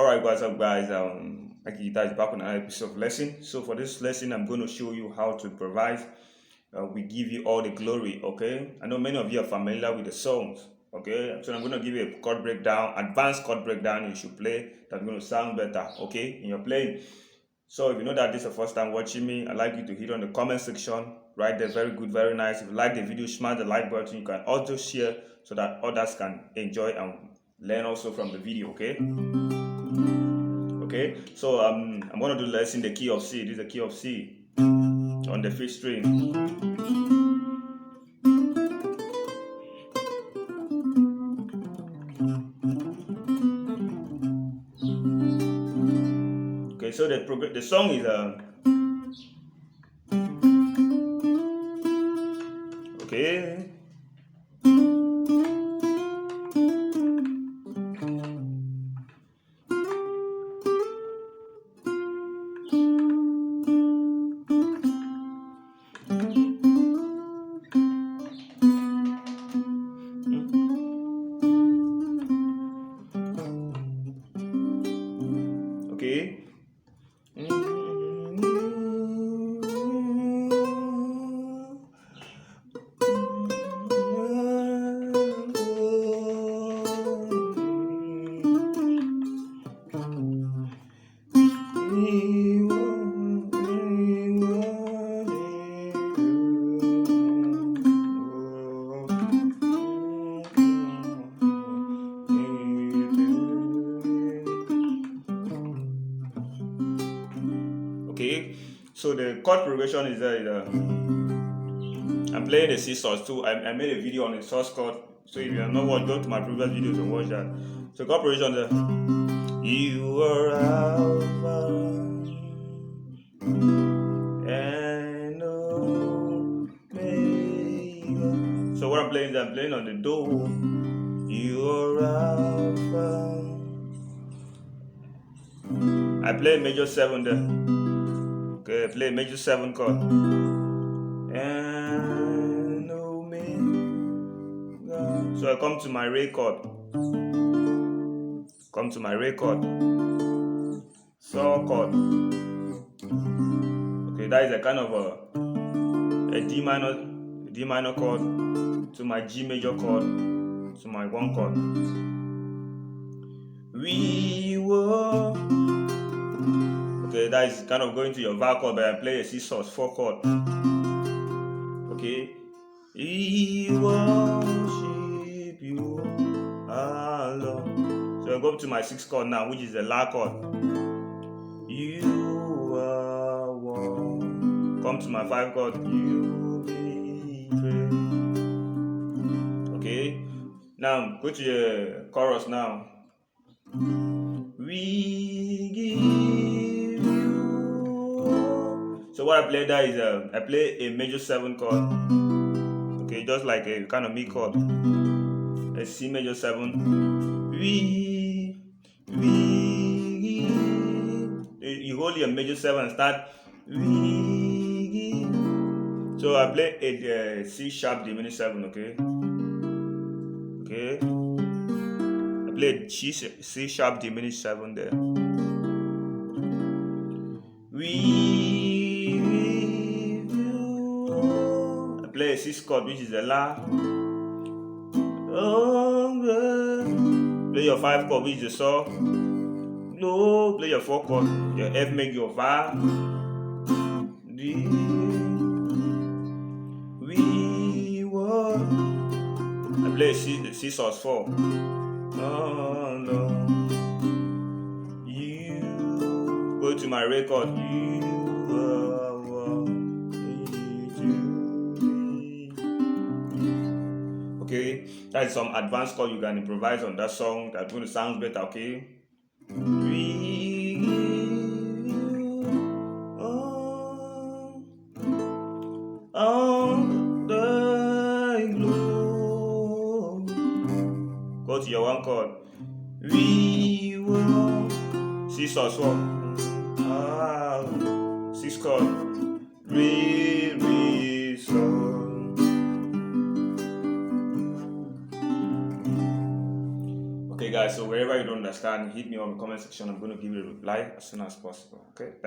Alright, what's up, guys? Akita is back on another episode of lesson. So for this lesson, I'm going to show you how to improvise. We give you all the glory. Okay, I know many of you are familiar with the songs. Okay, so I'm going to give you a chord breakdown, advanced chord breakdown. You should play that's going to sound better. Okay, in your playing. So if you know that this is the first time watching me, I'd like you to hit on the comment section. Right there, very good, very nice. If you like the video, smash the like button. You can also share so that others can enjoy and learn also from the video. Okay, so I'm gonna do the lesson in the key of C. This is the key of C on the fifth string. Okay, so the song is okay. Okay. Okay, so the chord progression is I'm playing the C source too. I made a video on the source chord. So if you have not watched, go to my previous videos and watch that. So chord progression is you are Alpha and Omega. So what I'm playing is I'm playing on the Do. You are Alpha. I play major 7 there. Okay, I play major 7 chord. And Omega. So I come to my Re chord. So chord. Okay, that is a kind of a D minor chord to my G major chord to my 1 chord. We were. Okay, that is kind of going to your vowel chord, but I play a C sus 4 chord. Okay, we worship you alone. So I go up to my 6th chord now, which is the La chord. You are one. Come to my 5 chord. You be praised. Okay, now go to the chorus now. We give you. So what I play there is I play a major 7 chord. Okay, just like a kind of Mi chord. A C major 7. You hold your major 7 and start. So I play a C sharp diminished 7. Okay. I play C sharp diminished 7 there. I play a 6 chord, which is a La. Play your 5 chord, which is a Sol. No, play your 4 chord. Your F make your Va. D. I play a C sus 4. Oh no. You go to my record. Okay, that is some advanced chord you can improvise on that song. That's going to sound better. Okay. Go to your 1 chord. We will C sus 4. 6 chord. Re Sol. Okay, guys, so wherever you don't understand, hit me on the comment section. I'm going to give you a reply as soon as possible. Okay. Thank